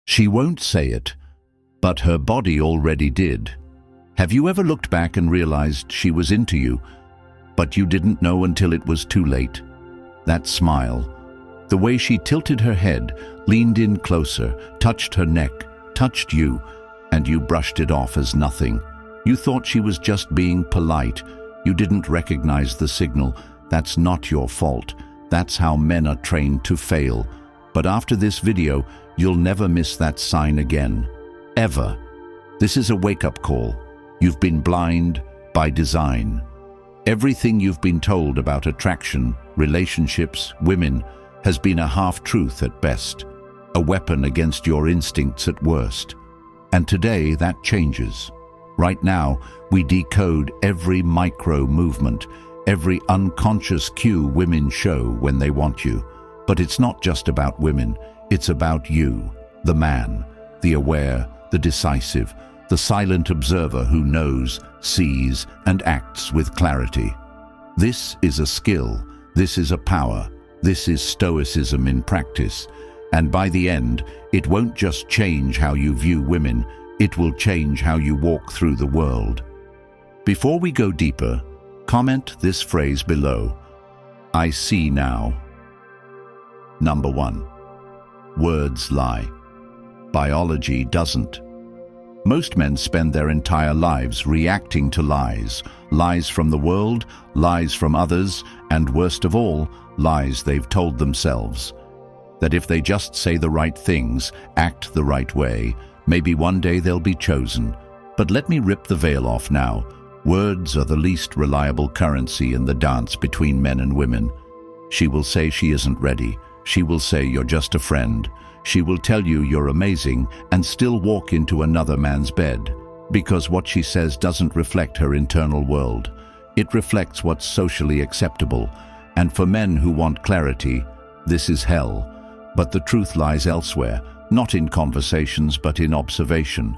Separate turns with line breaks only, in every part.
She won't say it, but her body already did. Have you ever looked back and realized she was into you, but you didn't know until it was too late? That smile, the way she tilted her head, leaned in closer, touched her neck, touched you, and you brushed it off as nothing. You thought she was just being polite. You didn't recognize the signal. That's not your fault. That's how men are trained to fail. But after this video, you'll never miss that sign again. Ever. This is a wake-up call. You've been blind by design. Everything you've been told about attraction, relationships, women, has been a half-truth at best, a weapon against your instincts at worst. And today that changes. Right now, we decode every micro-movement, every unconscious cue women show when they want you. But it's not just about women, it's about you, the man, the aware, the decisive, the silent observer who knows, sees, and acts with clarity. This is a skill, this is a power, this is Stoicism in practice. And by the end, it won't just change how you view women, it will change how you walk through the world. Before we go deeper, comment this phrase below. I see now. Number 1. Words lie. Biology doesn't. Most men spend their entire lives reacting to lies. Lies from the world, lies from others, and worst of all, lies they've told themselves. That if they just say the right things, act the right way, maybe one day they'll be chosen. But let me rip the veil off now. Words are the least reliable currency in the dance between men and women. She will say she isn't ready. She will say you're just a friend. She will tell you you're amazing and still walk into another man's bed, because what she says doesn't reflect her internal world. It reflects what's socially acceptable. And for men who want clarity, this is hell. But the truth lies elsewhere, not in conversations but in observation.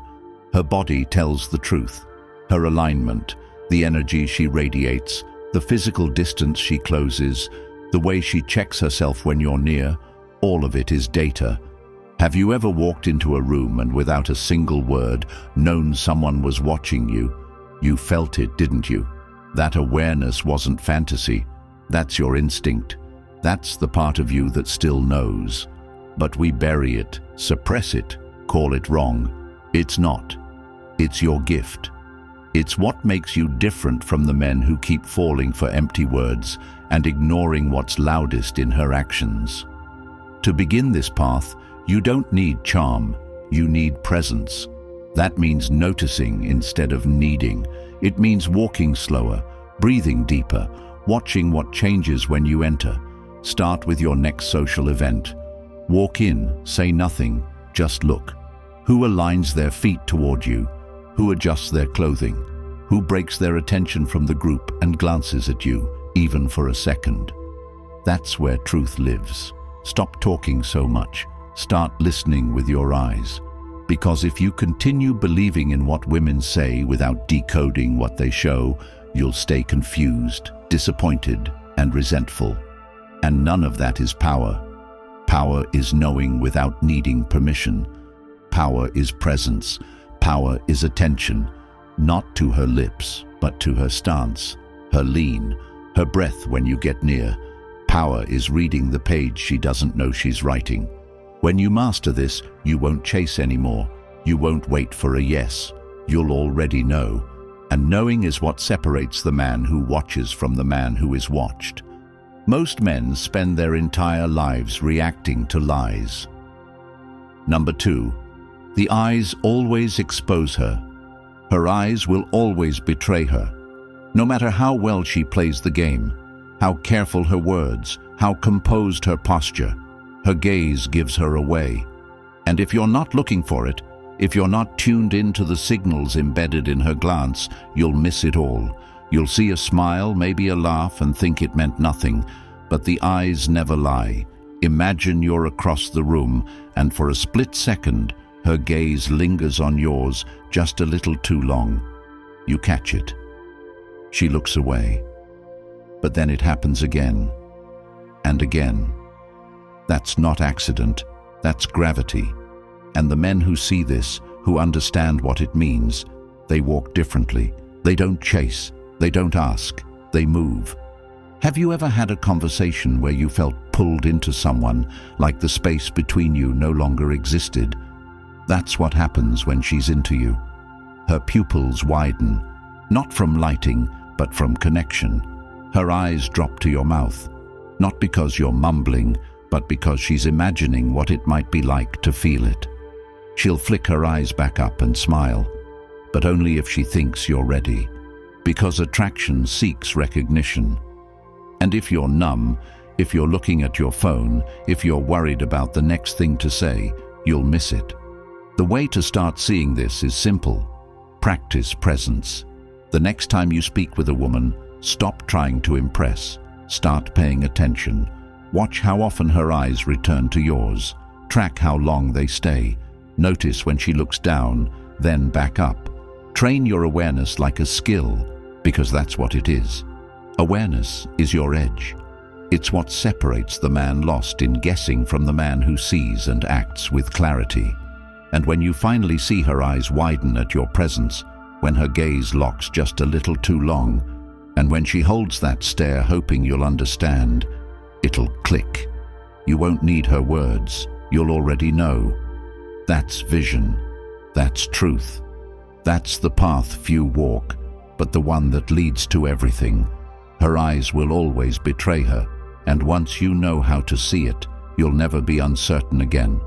Her body tells the truth. Her alignment, the energy she radiates, the physical distance she closes, the way she checks herself when you're near, all of it is data. Have you ever walked into a room and without a single word known someone was watching you? You felt it, didn't you? That awareness wasn't fantasy. That's your instinct. That's the part of you that still knows. But we bury it, suppress it, call it wrong. It's not. It's your gift. It's what makes you different from the men who keep falling for empty words and ignoring what's loudest in her actions. To begin this path, you don't need charm, you need presence. That means noticing instead of needing. It means walking slower, breathing deeper, watching what changes when you enter. Start with your next social event. Walk in, say nothing, just look. Who aligns their feet toward you? Who adjusts their clothing? Who breaks their attention from the group and glances at you, even for a second? That's where truth lives. Stop talking so much. Start listening with your eyes. Because if you continue believing in what women say without decoding what they show, you'll stay confused, disappointed, and resentful. And none of that is power. Power is knowing without needing permission. Power is presence. Power is attention, not to her lips, but to her stance, her lean, her breath when you get near. Power is reading the page she doesn't know she's writing. When you master this, you won't chase anymore. You won't wait for a yes. You'll already know. And knowing is what separates the man who watches from the man who is watched. Most men spend their entire lives reacting to lies. Number 2, the eyes always expose her. Her eyes will always betray her. No matter how well she plays the game, how careful her words, how composed her posture, her gaze gives her away. And if you're not looking for it, if you're not tuned into the signals embedded in her glance, you'll miss it all. You'll see a smile, maybe a laugh, and think it meant nothing, but the eyes never lie. Imagine you're across the room, and for a split second, her gaze lingers on yours just a little too long. You catch it. She looks away. But then it happens again, and again. That's not accident, that's gravity. And the men who see this, who understand what it means, they walk differently. They don't chase, they don't ask, they move. Have you ever had a conversation where you felt pulled into someone, like the space between you no longer existed? That's what happens when she's into you. Her pupils widen, not from lighting, but from connection. Her eyes drop to your mouth, not because you're mumbling, but because she's imagining what it might be like to feel it. She'll flick her eyes back up and smile, but only if she thinks you're ready, because attraction seeks recognition. And if you're numb, if you're looking at your phone, if you're worried about the next thing to say, you'll miss it. The way to start seeing this is simple. Practice presence. The next time you speak with a woman, stop trying to impress. Start paying attention. Watch how often her eyes return to yours. Track how long they stay. Notice when she looks down, then back up. Train your awareness like a skill, because that's what it is. Awareness is your edge. It's what separates the man lost in guessing from the man who sees and acts with clarity. And when you finally see her eyes widen at your presence, when her gaze locks just a little too long, and when she holds that stare hoping you'll understand, it'll click. You won't need her words. You'll already know. That's vision. That's truth. That's the path few walk, but the one that leads to everything. Her eyes will always betray her, and once you know how to see it, you'll never be uncertain again.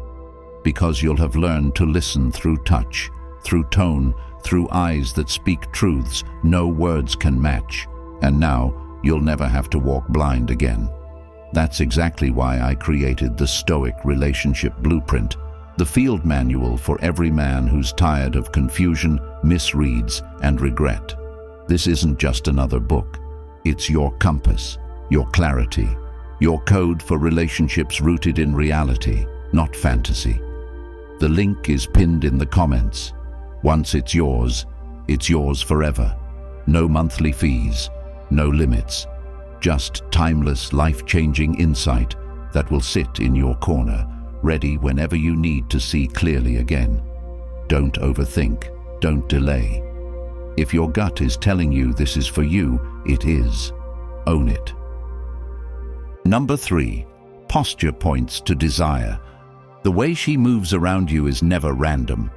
Because you'll have learned to listen through touch, through tone, through eyes that speak truths no words can match. And now, you'll never have to walk blind again. That's exactly why I created the Stoic Relationship Blueprint, the field manual for every man who's tired of confusion, misreads, and regret. This isn't just another book. It's your compass, your clarity, your code for relationships rooted in reality, not fantasy. The link is pinned in the comments. Once it's yours forever. No monthly fees, no limits, just timeless, life-changing insight that will sit in your corner, ready whenever you need to see clearly again. Don't overthink, don't delay. If your gut is telling you this is for you, it is. Own it. Number 3, posture points to desire. The way she moves around you is never random.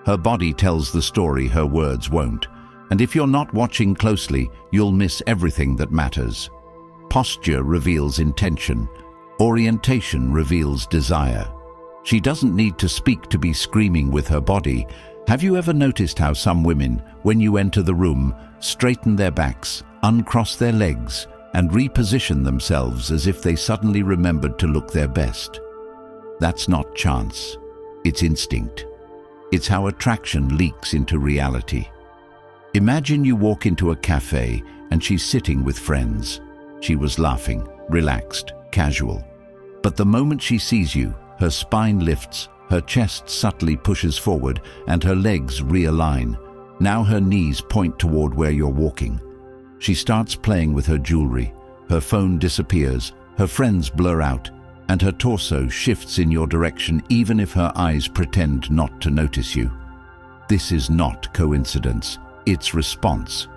Her body tells the story her words won't. And if you're not watching closely, you'll miss everything that matters. Posture reveals intention. Orientation reveals desire. She doesn't need to speak to be screaming with her body. Have you ever noticed how some women, when you enter the room, straighten their backs, uncross their legs, and reposition themselves as if they suddenly remembered to look their best? That's not chance. It's instinct. It's how attraction leaks into reality. Imagine you walk into a cafe and she's sitting with friends. She was laughing, relaxed, casual. But the moment she sees you, her spine lifts, her chest subtly pushes forward, and her legs realign. Now her knees point toward where you're walking. She starts playing with her jewelry. Her phone disappears, her friends blur out, and her torso shifts in your direction even if her eyes pretend not to notice you. This is not coincidence. It's response.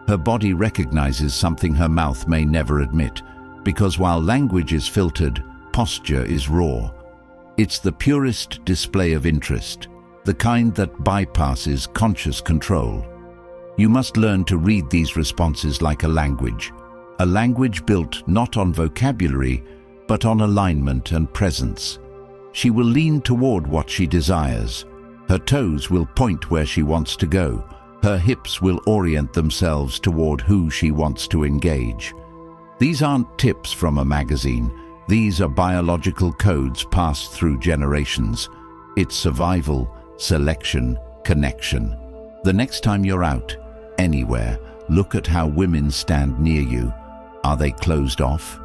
Her body recognizes something her mouth may never admit, because while language is filtered, posture is raw. It's the purest display of interest, the kind that bypasses conscious control. You must learn to read these responses like a language built not on vocabulary, but on alignment and presence. She will lean toward what she desires. Her toes will point where she wants to go. Her hips will orient themselves toward who she wants to engage. These aren't tips from a magazine. These are biological codes passed through generations. It's survival, selection, connection. The next time you're out, anywhere, look at how women stand near you. Are they closed off?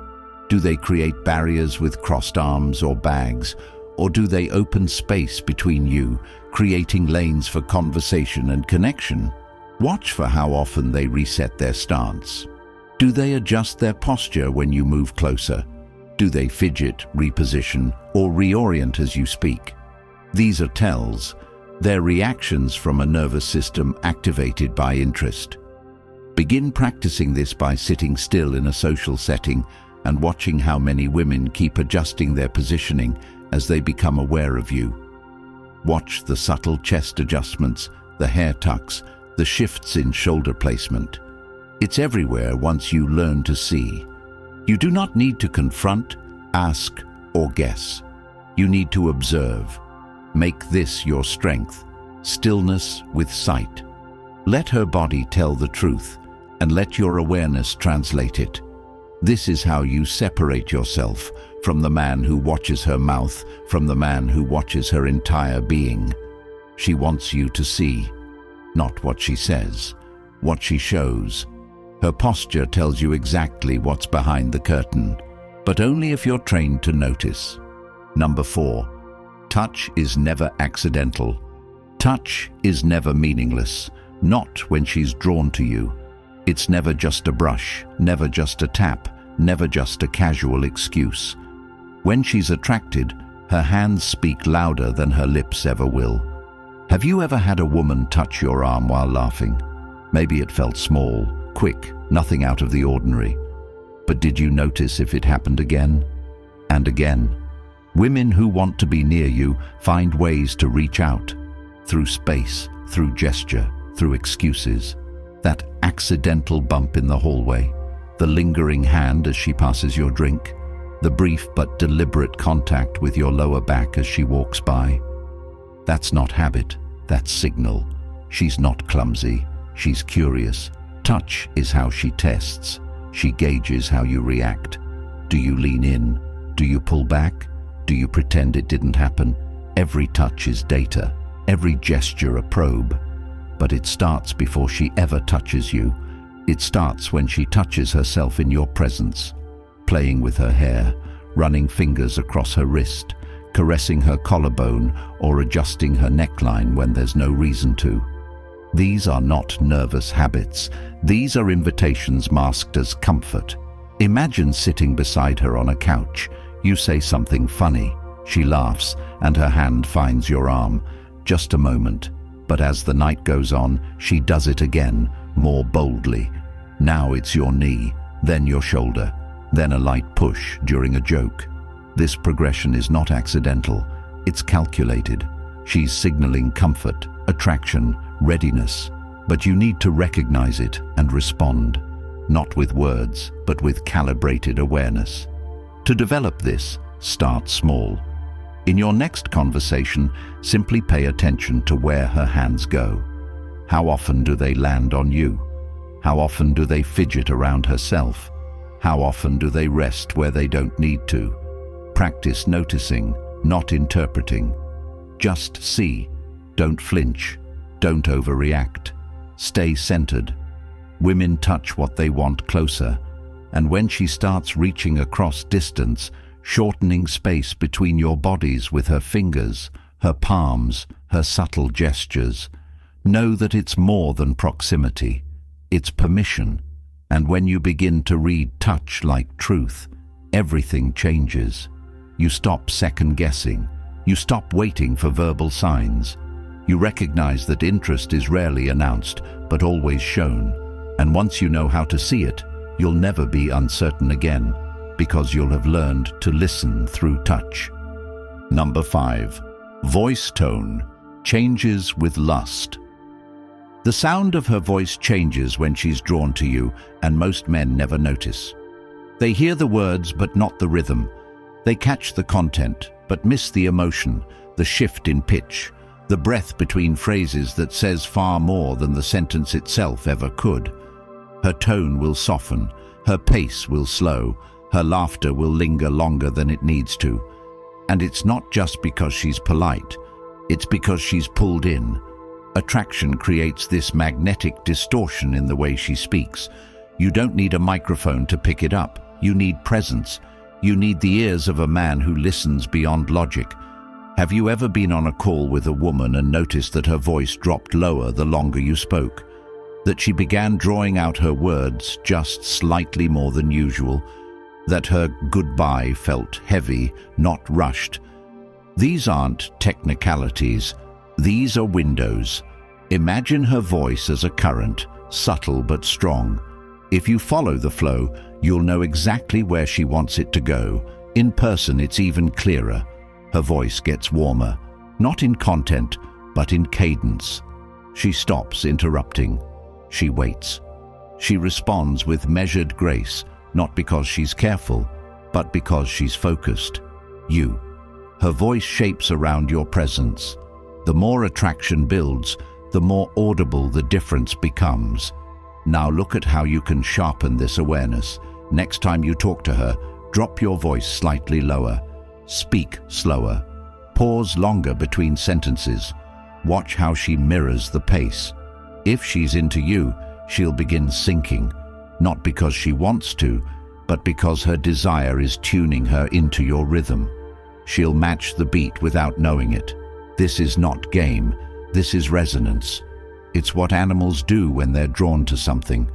Do they create barriers with crossed arms or bags? Or do they open space between you, creating lanes for conversation and connection? Watch for how often they reset their stance. Do they adjust their posture when you move closer? Do they fidget, reposition, or reorient as you speak? These are tells. They're reactions from a nervous system activated by interest. Begin practicing this by sitting still in a social setting and watching how many women keep adjusting their positioning as they become aware of you. Watch the subtle chest adjustments, the hair tucks, the shifts in shoulder placement. It's everywhere once you learn to see. You do not need to confront, ask, or guess. You need to observe. Make this your strength, stillness with sight. Let her body tell the truth, and let your awareness translate it. This is how you separate yourself from the man who watches her mouth, from the man who watches her entire being. She wants you to see, not what she says, what she shows. Her posture tells you exactly what's behind the curtain, but only if you're trained to notice. Number 4. Touch is never accidental. Touch is never meaningless, not when she's drawn to you. It's never just a brush, never just a tap, never just a casual excuse. When she's attracted, her hands speak louder than her lips ever will. Have you ever had a woman touch your arm while laughing? Maybe it felt small, quick, nothing out of the ordinary. But did you notice if it happened again and again? Women who want to be near you find ways to reach out, through space, through gesture, through excuses. That accidental bump in the hallway, the lingering hand as she passes your drink, the brief but deliberate contact with your lower back as she walks by. That's not habit, that's signal. She's not clumsy, she's curious. Touch is how she tests. She gauges how you react. Do you lean in? Do you pull back? Do you pretend it didn't happen? Every touch is data, every gesture a probe. But it starts before she ever touches you. It starts when she touches herself in your presence, playing with her hair, running fingers across her wrist, caressing her collarbone or adjusting her neckline when there's no reason to. These are not nervous habits. These are invitations masked as comfort. Imagine sitting beside her on a couch. You say something funny. She laughs and her hand finds your arm. Just a moment. But as the night goes on, she does it again, more boldly. Now it's your knee, then your shoulder, then a light push during a joke. This progression is not accidental, it's calculated. She's signaling comfort, attraction, readiness. But you need to recognize it and respond, not with words, but with calibrated awareness. To develop this, start small. In your next conversation, simply pay attention to where her hands go. How often do they land on you? How often do they fidget around herself? How often do they rest where they don't need to? Practice noticing, not interpreting. Just see. Don't flinch. Don't overreact. Stay centered. Women touch what they want closer, and when she starts reaching across distance, shortening space between your bodies with her fingers, her palms, her subtle gestures, know that it's more than proximity. It's permission. And when you begin to read touch like truth, everything changes. You stop second-guessing. You stop waiting for verbal signs. You recognize that interest is rarely announced, but always shown. And once you know how to see it, you'll never be uncertain again, because you'll have learned to listen through touch. Number 5. Voice tone changes with lust. The sound of her voice changes when she's drawn to you, and most men never notice. They hear the words but not the rhythm. They catch the content but miss the emotion, the shift in pitch, the breath between phrases that says far more than the sentence itself ever could. Her tone will soften, her pace will slow, her laughter will linger longer than it needs to. And it's not just because she's polite, it's because she's pulled in. Attraction creates this magnetic distortion in the way she speaks. You don't need a microphone to pick it up. You need presence. You need the ears of a man who listens beyond logic. Have you ever been on a call with a woman and noticed that her voice dropped lower the longer you spoke? That she began drawing out her words just slightly more than usual? That her goodbye felt heavy, not rushed? These aren't technicalities, these are windows. Imagine her voice as a current, subtle but strong. If you follow the flow, you'll know exactly where she wants it to go. In person, it's even clearer. Her voice gets warmer, not in content, but in cadence. She stops interrupting. She waits. She responds with measured grace, not because she's careful, but because she's focused. You. Her voice shapes around your presence. The more attraction builds, the more audible the difference becomes. Now look at how you can sharpen this awareness. Next time you talk to her, drop your voice slightly lower. Speak slower. Pause longer between sentences. Watch how she mirrors the pace. If she's into you, she'll begin sinking, not because she wants to, but because her desire is tuning her into your rhythm. She'll match the beat without knowing it. This is not game, this is resonance. It's what animals do when they're drawn to something.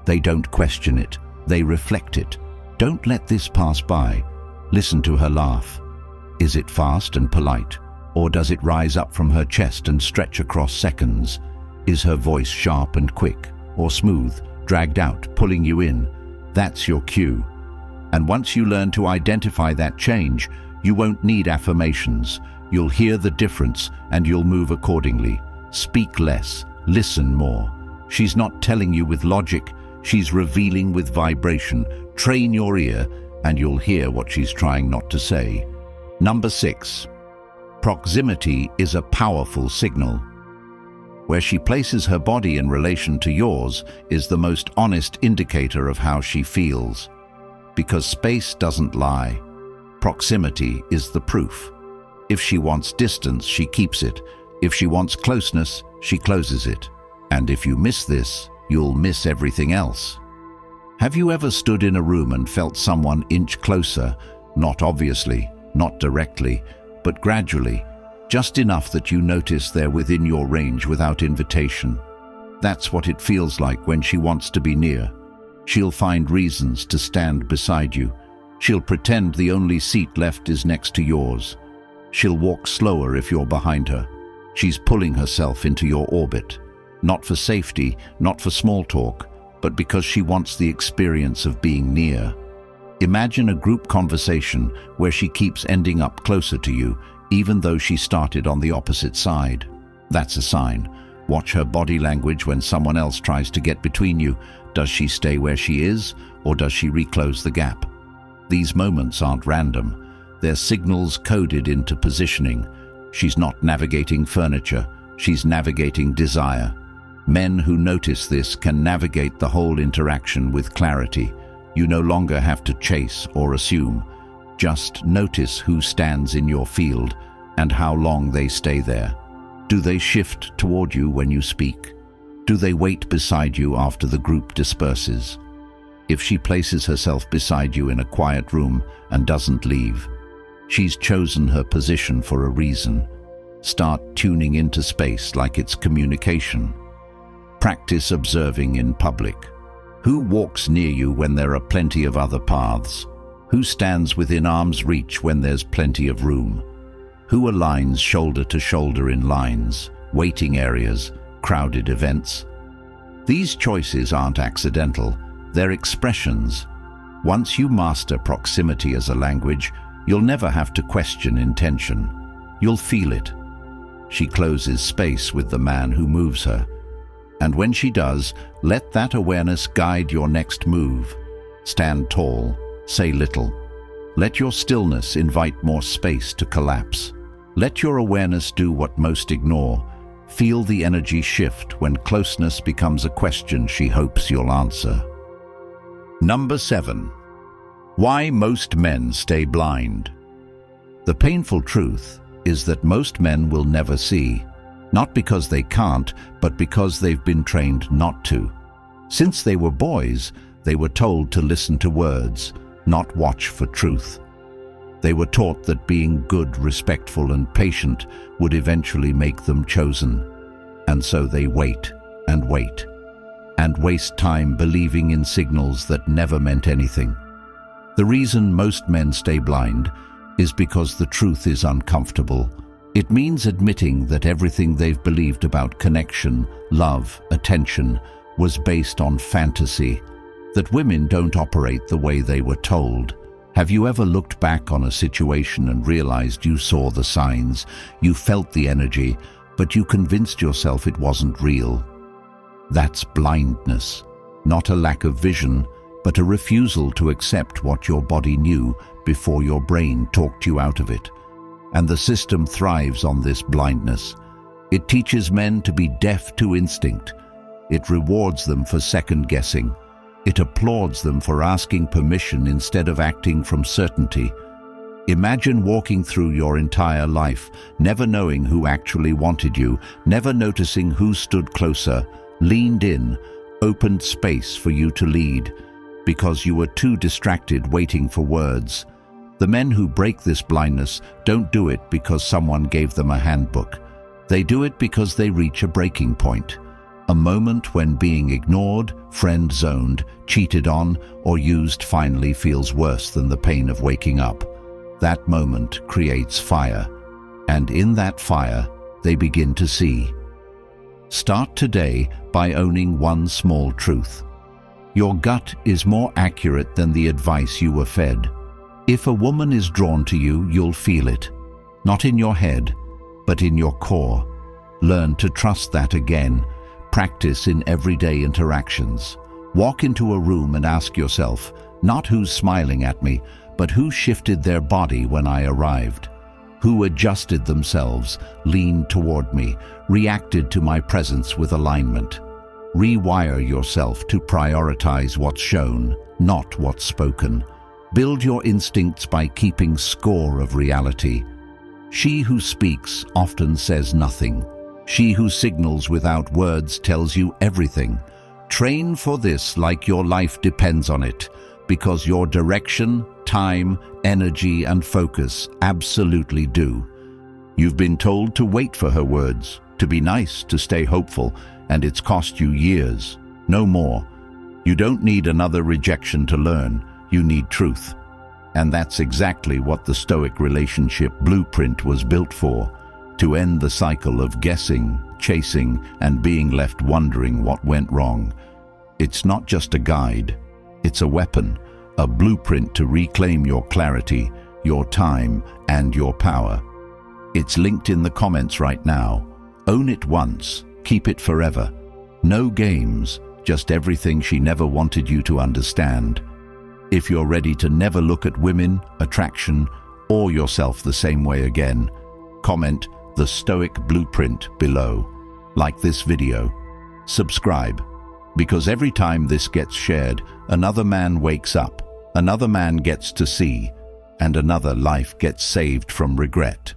They don't question it, they reflect it. Don't let this pass by. Listen to her laugh. Is it fast and polite, or does it rise up from her chest and stretch across seconds? Is her voice sharp and quick, or smooth, dragged out, pulling you in? That's your cue. And once you learn to identify that change, you won't need affirmations. You'll hear the difference and you'll move accordingly. Speak less, listen more. She's not telling you with logic, she's revealing with vibration. Train your ear and you'll hear what she's trying not to say. Number 6. Proximity is a powerful signal. Where she places her body in relation to yours is the most honest indicator of how she feels. Because space doesn't lie. Proximity is the proof. If she wants distance, she keeps it. If she wants closeness, she closes it. And if you miss this, you'll miss everything else. Have you ever stood in a room and felt someone inch closer? Not obviously, not directly, but gradually, just enough that you notice they're within your range without invitation. That's what it feels like when she wants to be near. She'll find reasons to stand beside you. She'll pretend the only seat left is next to yours. She'll walk slower if you're behind her. She's pulling herself into your orbit. Not for safety, not for small talk, but because she wants the experience of being near. Imagine a group conversation where she keeps ending up closer to you, even though she started on the opposite side. That's a sign. Watch her body language when someone else tries to get between you. Does she stay where she is, or does she reclose the gap? These moments aren't random. They're signals coded into positioning. She's not navigating furniture, she's navigating desire. Men who notice this can navigate the whole interaction with clarity. You no longer have to chase or assume. Just notice who stands in your field and how long they stay there. Do they shift toward you when you speak? Do they wait beside you after the group disperses? If she places herself beside you in a quiet room and doesn't leave, she's chosen her position for a reason. Start tuning into space like it's communication. Practice observing in public. Who walks near you when there are plenty of other paths? Who stands within arm's reach when there's plenty of room? Who aligns shoulder to shoulder in lines, waiting areas, crowded events? These choices aren't accidental, they're expressions. Once you master proximity as a language, you'll never have to question intention. You'll feel it. She closes space with the man who moves her. And when she does, let that awareness guide your next move. Stand tall, say little. Let your stillness invite more space to collapse. Let your awareness do what most ignore. Feel the energy shift when closeness becomes a question she hopes you'll answer. Number 7. Why most men stay blind. The painful truth is that most men will never see. Not because they can't, but because they've been trained not to. Since they were boys, they were told to listen to words, not watch for truth. They were taught that being good, respectful, and patient would eventually make them chosen. And so they wait, and waste time believing in signals that never meant anything. The reason most men stay blind is because the truth is uncomfortable. It means admitting that everything they've believed about connection, love, attention was based on fantasy, that women don't operate the way they were told. Have you ever looked back on a situation and realized you saw the signs, you felt the energy, but you convinced yourself it wasn't real? That's blindness, not a lack of vision, but a refusal to accept what your body knew before your brain talked you out of it. And the system thrives on this blindness. It teaches men to be deaf to instinct. It rewards them for second-guessing. It applauds them for asking permission instead of acting from certainty. Imagine walking through your entire life, never knowing who actually wanted you, never noticing who stood closer, leaned in, opened space for you to lead, because you were too distracted waiting for words. The men who break this blindness don't do it because someone gave them a handbook. They do it because they reach a breaking point. A moment when being ignored, friend-zoned, cheated on, or used finally feels worse than the pain of waking up. That moment creates fire, and in that fire, they begin to see. Start today by owning one small truth. Your gut is more accurate than the advice you were fed. If a woman is drawn to you, you'll feel it. Not in your head, but in your core. Learn to trust that again. Practice in everyday interactions. Walk into a room and ask yourself, not who's smiling at me, but who shifted their body when I arrived? Who adjusted themselves, leaned toward me, reacted to my presence with alignment? Rewire yourself to prioritize what's shown, not what's spoken. Build your instincts by keeping score of reality. She who speaks often says nothing. She who signals without words tells you everything. Train for this like your life depends on it, because your direction, time, energy, and focus absolutely do. You've been told to wait for her words, to be nice, to stay hopeful, and it's cost you years. No more. You don't need another rejection to learn. You need truth. And that's exactly what the Stoic relationship blueprint was built for, to end the cycle of guessing, chasing, and being left wondering what went wrong. It's not just a guide, it's a weapon, a blueprint to reclaim your clarity, your time, and your power. It's linked in the comments right now. Own it once, keep it forever. No games, just everything she never wanted you to understand. If you're ready to never look at women, attraction, or yourself the same way again, comment the Stoic Blueprint below. Like this video. Subscribe, because every time this gets shared, another man wakes up, another man gets to see, and another life gets saved from regret.